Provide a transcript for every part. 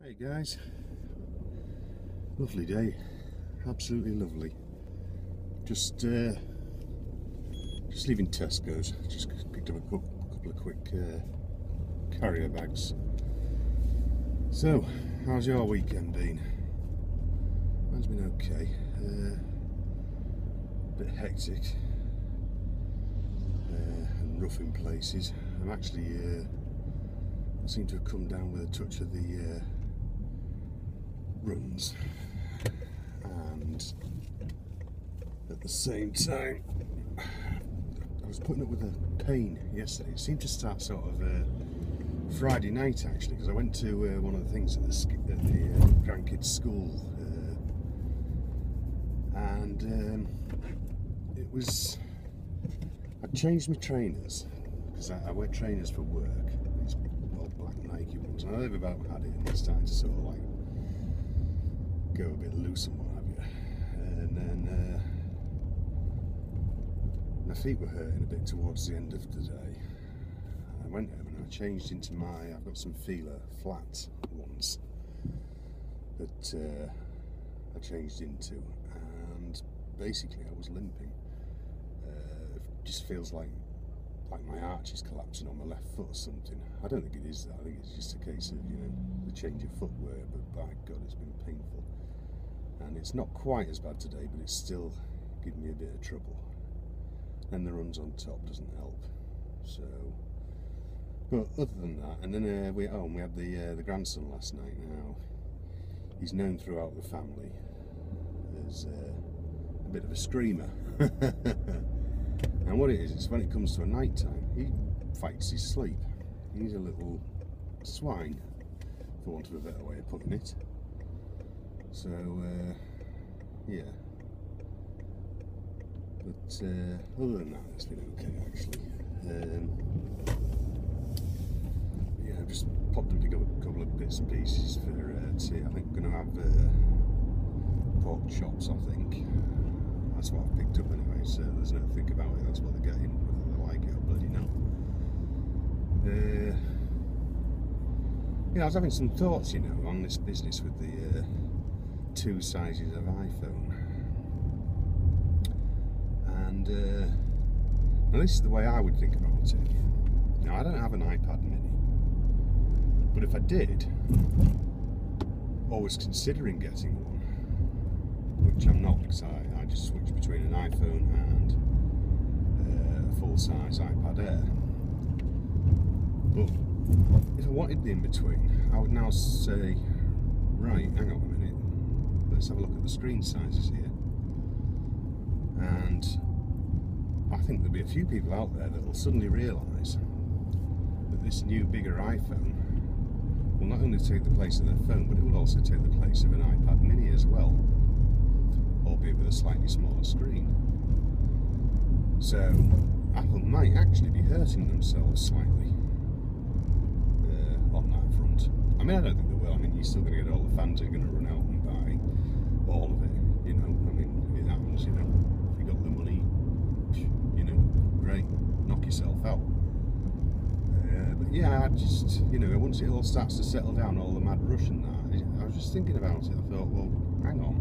Hey guys, lovely day, absolutely lovely. Just leaving Tesco's. Just picked up a couple of quick carrier bags. So, how's your weekend been? Mine's been okay. Bit hectic and rough in places. I'm actually I seem to have come down with a touch of the runs, and at the same time I was putting up with a pain yesterday. It seemed to start sort of Friday night actually, because I went to one of the things at the grandkids' school, and it was, I changed my trainers because I wear trainers for work, these old black Nike ones, and I've about had it and it's starting to sort of like go a bit loose and what have you, and then my feet were hurting a bit towards the end of the day. I went home and I changed into I've got some Feeler flat ones that I changed into, and basically I was limping. It just feels like my arch is collapsing on my left foot or something. I don't think it is that. I think it's just a case of, you know, the change of footwear, but by God, it's been painful. And it's not quite as bad today, but it's still giving me a bit of trouble. And the runs on top doesn't help. So, but other than that, and then we had the grandson last night. Now, he's known throughout the family as a bit of a screamer. And what it is when it comes to a night time, he fights his sleep. He's a little swine, for want of a better way of putting it. So, yeah. But other than that, it's been okay actually. Yeah, I've just popped and picked up a couple of bits and pieces for tea. I think I'm going to have pork chops, I think. That's what I've picked up anyway, so there's no think about it, that's what they're getting, whether they like it or bloody no. Yeah, I was having some thoughts, you know, on this business with the two sizes of iPhone. And now this is the way I would think about it. Now, I don't have an iPad mini, but if I did, or was considering getting one, which I'm not, because I just switch between an iPhone and a full-size iPad Air. But if I wanted the in-between, I would now say, right, hang on a minute, let's have a look at the screen sizes here. And I think there'll be a few people out there that will suddenly realise that this new, bigger iPhone will not only take the place of their phone, but it will also take the place of an iPad mini as well, albeit with a slightly smaller screen. So Apple might actually be hurting themselves slightly on that front. I mean, I don't think they will. I mean, you're still going to get all the fans who are going to run out and buy all of it, you know. I mean, it happens, you know. If you got the money, you know, great, knock yourself out. But yeah, I just, you know, once it all starts to settle down, all the mad rush and that, I was just thinking about it. I thought, well, hang on.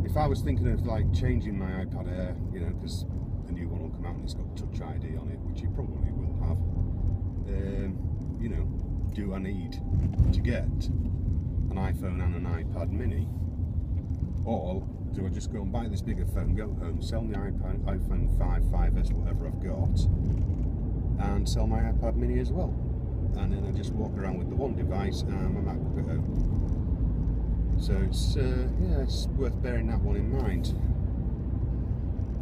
If I was thinking of like changing my iPad Air, you know, because the new one will come out and it's got Touch ID on it, which it probably will have, you know, do I need to get an iPhone and an iPad mini, or do I just go and buy this bigger phone, go home, sell my iPhone 5, 5S, whatever I've got, and sell my iPad mini as well, and then I just walk around with the one device and my MacBook at home. So it's yeah, it's worth bearing that one in mind.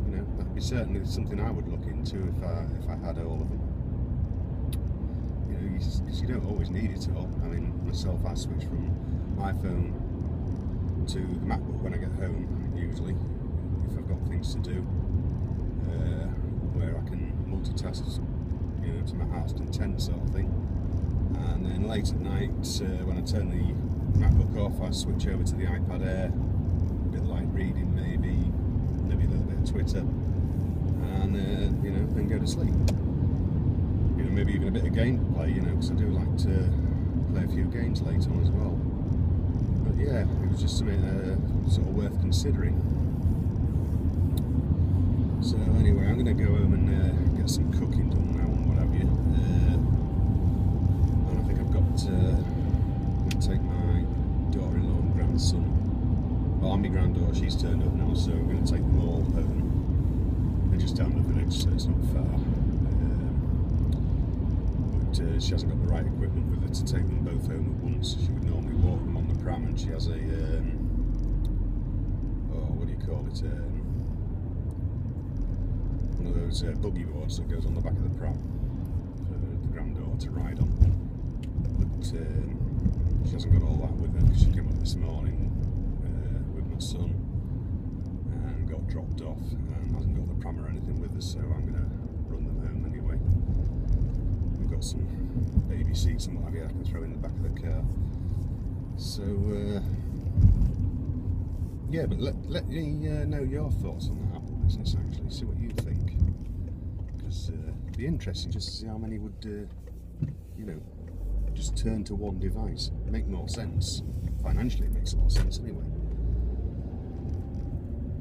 You know, that'd be certainly something I would look into if I had all of them. You know, because you don't always need it all. I mean, myself, I switch from my phone to the MacBook when I get home, usually, if I've got things to do, where I can multitask, you know, to my heart's content sort of thing. And then late at night, when I turn the MacBook off, I switch over to the iPad Air, a bit like reading maybe a little bit of Twitter, and you know, then go to sleep. You know, maybe even a bit of gameplay, you know, because I do like to play a few games late on as well. But yeah, it was just something sort of worth considering. So anyway, I'm going to go home and get some cooking done now and what have you. And I think I've got to take my daughter-in-law and grandson. Well, my granddaughter, she's turned up now, so I'm going to take them all home. They're just down the village, so it's not far. But she hasn't got the right equipment with her to take them both home at once. She would normally walk them on the pram, and she has a what do you call it? One of those buggy boards that goes on the back of the pram for the granddaughter to ride on. But she hasn't got all that with her because she came up this morning with my son and got dropped off and hasn't got the pram or anything with her, so I'm going to run them home anyway. We've got some baby seats and what have you I can throw in the back of the car. So yeah, but let me know your thoughts on the Apple business actually, see what you think. Because it'd be interesting just to see how many would, you know, just turn to one device. Make more sense. Financially it makes a lot of sense anyway.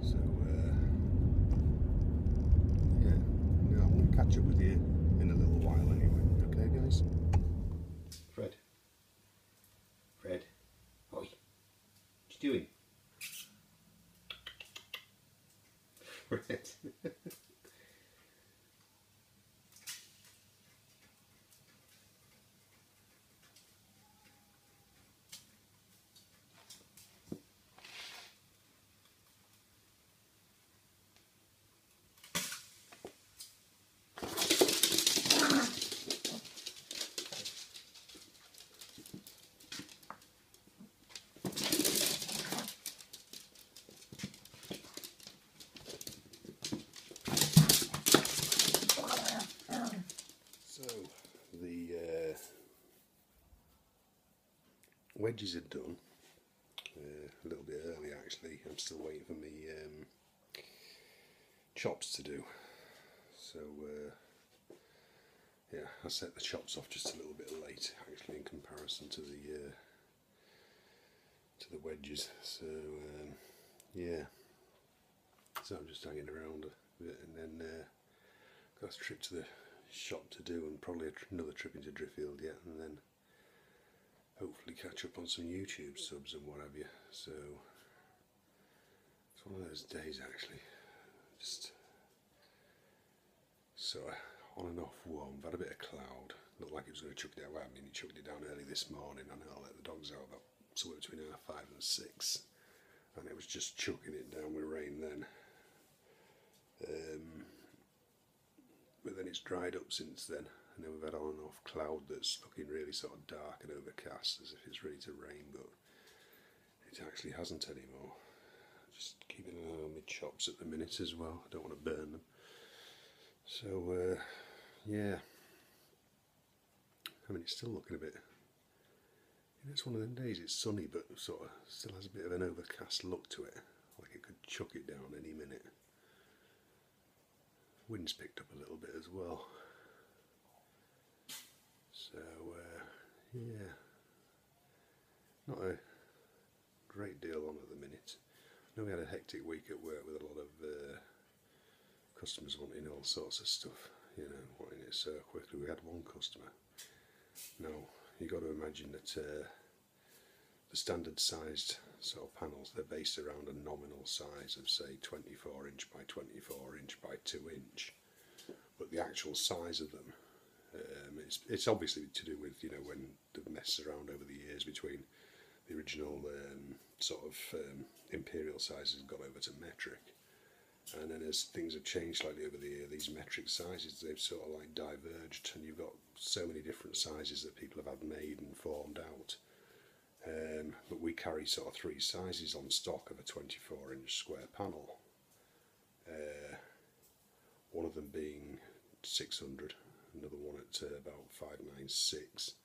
So yeah, no, I'm going to catch up with you in a little while anyway. Okay guys? Fred. Fred. Oi. What you doing? Fred. Wedges are done, a little bit early actually. I'm still waiting for me chops to do, so yeah, I set the chops off just a little bit late actually in comparison to the wedges, so yeah, so I'm just hanging around a bit and then got a trip to the shop to do and probably another trip into Driffield yet, and then hopefully catch up on some YouTube subs and what have you. So it's one of those days actually, just sort of on and off warm. I've had a bit of cloud, looked like it was going to chuck it down. Well, I mean, it chucked it down early this morning. I know I let the dogs out about somewhere between 5 and 6, and it was just chucking it down with rain then. But then it's dried up since then, and then we've had on and off cloud that's looking really sort of dark and overcast as if it's ready to rain, but it actually hasn't anymore. Just keeping an eye on my chops at the minute as well, I don't want to burn them. So yeah, I mean, it's still looking a bit, you know, it's one of them days, it's sunny but sort of still has a bit of an overcast look to it, like it could chuck it down any minute. Wind's picked up a little bit as well. So yeah, not a great deal on at the minute. I know we had a hectic week at work with a lot of customers wanting all sorts of stuff, you know, wanting it so quickly. We had one customer. Now, you've got to imagine that the standard sized sort of panels, they're based around a nominal size of say 24 inch by 24 inch by 2 inch, but the actual size of them, it's obviously to do with, you know, when they've messed around over the years between the original sort of imperial sizes got over to metric, and then as things have changed slightly over the year, these metric sizes, they've sort of like diverged, and you've got so many different sizes that people have had made and formed out. But we carry sort of 3 sizes on stock of a 24 inch square panel, one of them being 600, another one at about 596,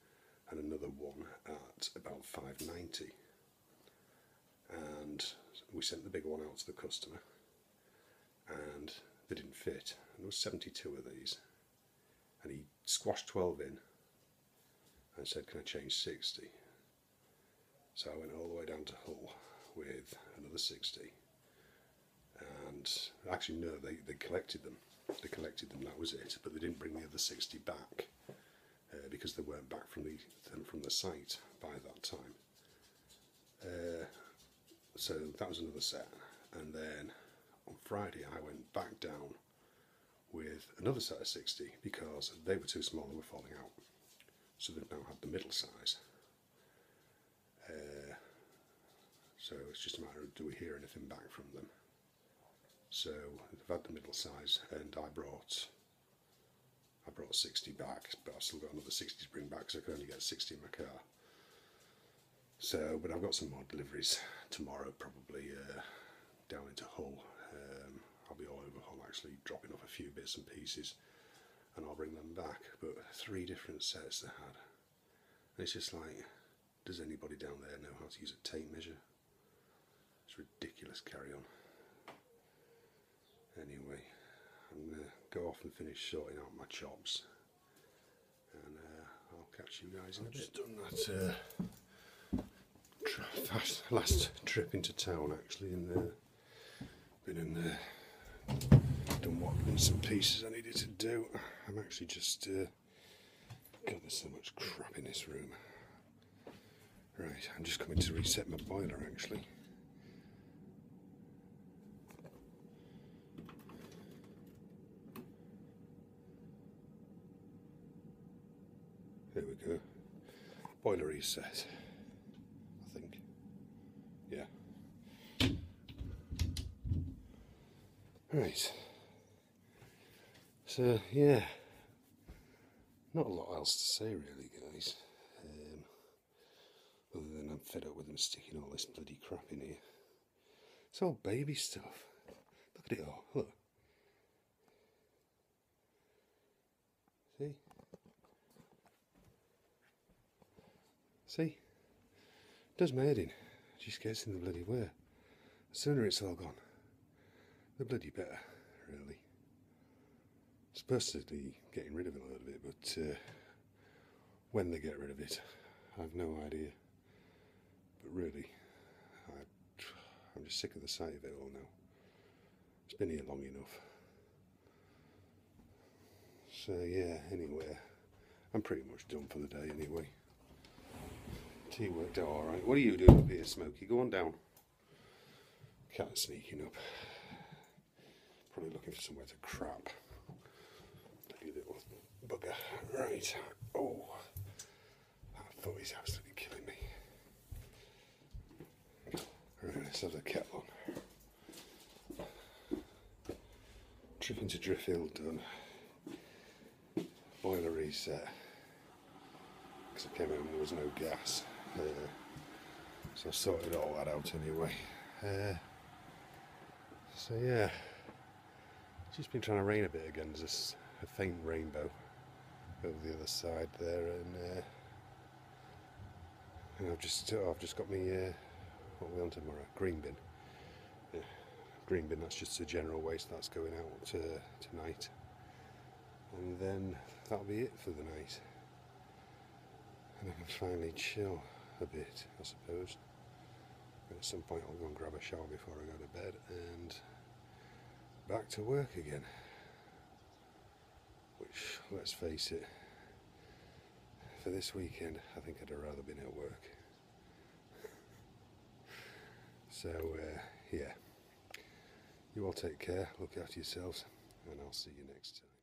and another one at about 590. And we sent the bigger one out to the customer, and they didn't fit, and there was 72 of these, and he squashed 12 in, and said, can I change 60? So I went all the way down to Hull with another 60. And actually, no, they collected them. They collected them, that was it. But they didn't bring the other 60 back because they weren't back from the site by that time. So that was another set. And then on Friday, I went back down with another set of 60 because they were too small, they were falling out. So they've now had the middle size. So it's just a matter of, do we hear anything back from them? So they've had the middle size, and I brought 60 back, but I've still got another 60 to bring back, so I can only get 60 in my car. So, but I've got some more deliveries tomorrow, probably down into Hull. I'll be all over Hull actually, dropping off a few bits and pieces, and I'll bring them back. But 3 different sets they had. And it's just like, does anybody down there know how to use a tape measure? It's ridiculous, carry on. Anyway, I'm going to go off and finish sorting out my chops, and I'll catch you guys in a bit. Just done that last trip into town actually, and been in there, done what bits and pieces I needed to do. I'm actually just, God, there's so much crap in this room. Right, I'm just coming to reset my boiler actually. There we go. Boiler reset, I think. Yeah. Right. So, yeah. Not a lot else to say really, guys. Other than I'm fed up with them sticking all this bloody crap in here. It's all baby stuff. Look at it all. Look. See? See? It does my head in. It just gets in the bloody way. The sooner it's all gone, the bloody better, really. Supposedly getting rid of it a little bit, but when they get rid of it, I've no idea. But really, I'm just sick of the sight of it all now. It's been here long enough. So yeah, anyway, I'm pretty much done for the day anyway. Tea worked out alright. What are you doing up here, Smokey? Go on down. Cat sneaking up. Probably looking for somewhere to crap. Bloody little bugger. Right. Oh, that foot is absolutely killing me. Right, let's have the kettle on. Trip into Driffield done. Boiler reset. Because I came home and there was no gas. So I sorted all that out anyway. So yeah, it's just been trying to rain a bit again. There's a faint rainbow over the other side there, and I've just got me what are we on tomorrow? Green bin. Yeah, green bin. That's just a general waste that's going out tonight, and then that'll be it for the night. And I can finally chill a bit, I suppose. But at some point I'll go and grab a shower before I go to bed and back to work again. Which, let's face it, for this weekend I think I'd have rather been at work. So yeah, you all take care, look after yourselves, and I'll see you next time.